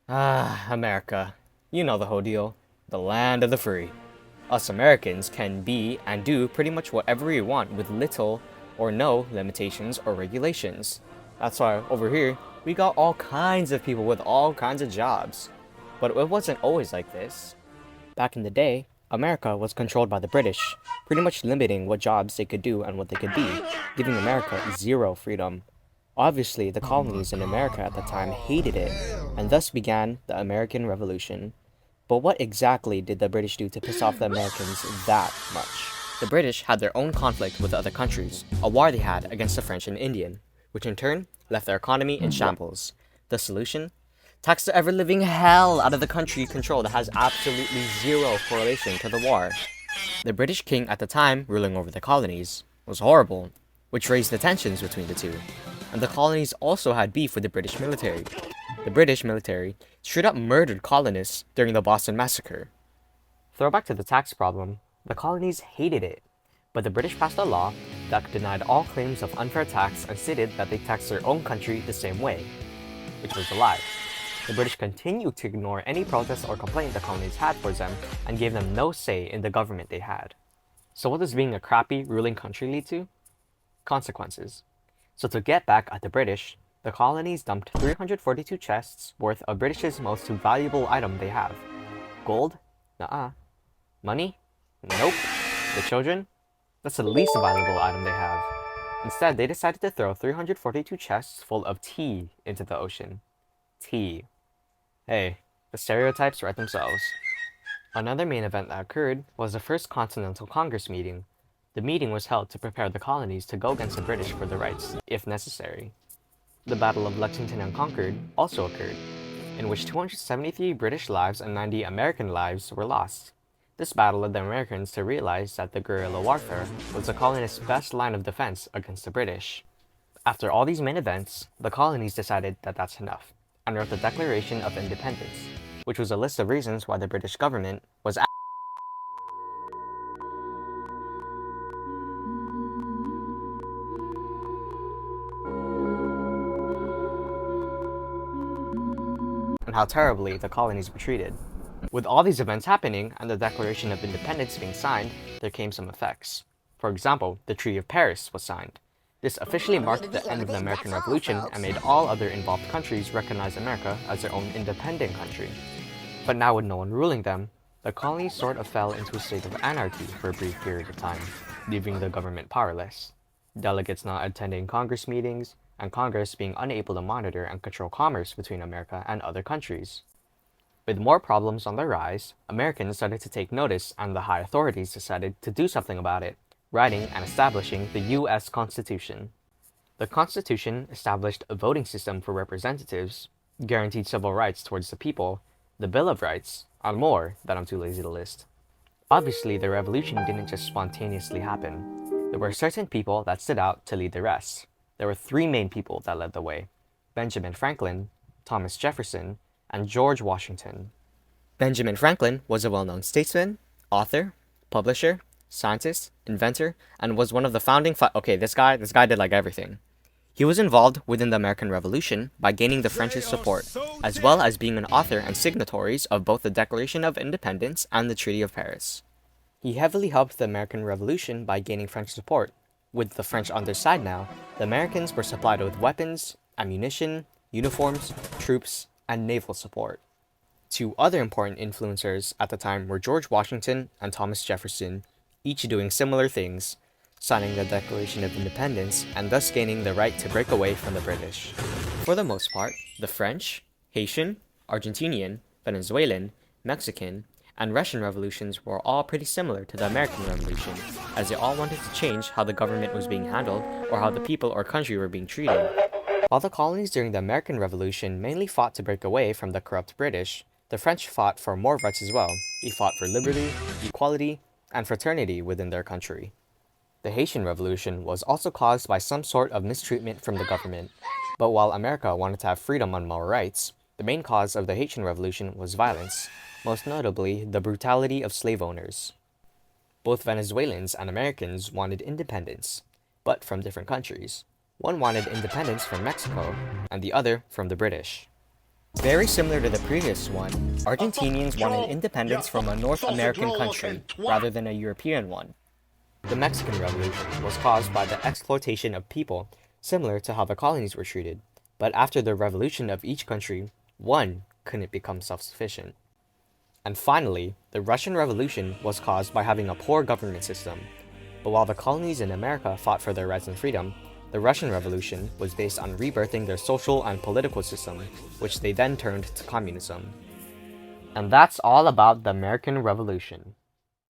Ah, America. You know the whole deal. The land of the free. Us Americans can be and do pretty much whatever we want with little or no limitations or regulations. That's why over here, we got all kinds of people with all kinds of jobs. But it wasn't always like this. Back in the day, America was controlled by the British, pretty much limiting what jobs they could do and what they could be, giving America zero freedom. Obviously, the colonies in America at the time hated it, and thus began the American Revolution. But what exactly did the British do to piss off the Americans that much? The British had their own conflict with other countries, a war they had against the French and Indian, which in turn left their economy in shambles. The solution? Tax the ever-living hell out of the country you control that has absolutely zero correlation to the war. The British king at the time, ruling over the colonies, was horrible, which raised the tensions between the two. And the colonies also had beef with the British military. The British military straight up murdered colonists during the Boston Massacre. Throwback to the tax problem, the colonies hated it, but the British passed a law that denied all claims of unfair tax and stated that they taxed their own country the same way, which was a lie. The British continued to ignore any protest or complaint the colonies had towards them and gave them no say in the government they had. So what does being a crappy ruling country lead to? Consequences. So to get back at the British, the colonies dumped 342 chests worth of British's most valuable item they have. Gold? Nuh-uh. Money? Nope. The children? That's the least valuable item they have. Instead, they decided to throw 342 chests full of tea into the ocean. Tea. Hey, the stereotypes write themselves. Another main event that occurred was the First Continental Congress meeting. The meeting was held to prepare the colonies to go against the British for their rights, if necessary. The Battle of Lexington and Concord also occurred, in which 273 British lives and 90 American lives were lost. This battle led the Americans to realize that the guerrilla warfare was the colonists' best line of defense against the British. After all these main events, the colonies decided that that's enough, and wrote the Declaration of Independence, which was a list of reasons why the British government was and how terribly the colonies were treated. With all these events happening and the Declaration of Independence being signed, there came some effects. For example, the Treaty of Paris was signed. This officially marked the end of the American Revolution and made all other involved countries recognize America as their own independent country. But now with no one ruling them, the colonies sort of fell into a state of anarchy for a brief period of time, leaving the government powerless. Delegates not attending Congress meetings, and Congress being unable to monitor and control commerce between America and other countries. With more problems on the rise, Americans started to take notice and the high authorities decided to do something about it, writing and establishing the U.S. Constitution. The Constitution established a voting system for representatives, guaranteed civil rights towards the people, the Bill of Rights, and more that I'm too lazy to list. Obviously, the revolution didn't just spontaneously happen. There were certain people that stood out to lead the rest. There were three main people that led the way: Benjamin Franklin, Thomas Jefferson, and George Washington. Benjamin Franklin was a well-known statesman, author, publisher, scientist, inventor, and was one of the founding this guy did like everything. He was involved within the American Revolution by gaining the French's support, as well as being an author and signatories of both the Declaration of Independence and the Treaty of Paris. He heavily helped the American Revolution by gaining French support. With the French on their side now, the Americans were supplied with weapons, ammunition, uniforms, troops, and naval support. Two other important influencers at the time were George Washington and Thomas Jefferson, each doing similar things, signing the Declaration of Independence and thus gaining the right to break away from the British. For the most part, the French, Haitian, Argentinian, Venezuelan, Mexican, and Russian revolutions were all pretty similar to the American Revolution, as they all wanted to change how the government was being handled or how the people or country were being treated. While the colonies during the American Revolution mainly fought to break away from the corrupt British, the French fought for more rights as well. They fought for liberty, equality, and fraternity within their country. The Haitian Revolution was also caused by some sort of mistreatment from the government, but while America wanted to have freedom and more rights, the main cause of the Haitian Revolution was violence, most notably the brutality of slave owners. Both Venezuelans and Americans wanted independence, but from different countries. One wanted independence from Mexico, and the other from the British. Very similar to the previous one, Argentinians wanted independence from a North American country rather than a European one. The Mexican Revolution was caused by the exploitation of people, similar to how the colonies were treated, but after the revolution of each country, one couldn't become self-sufficient. And finally, the Russian Revolution was caused by having a poor government system. But while the colonies in America fought for their rights and freedom, the Russian Revolution was based on rebirthing their social and political system, which they then turned to communism. And that's all about the American Revolution.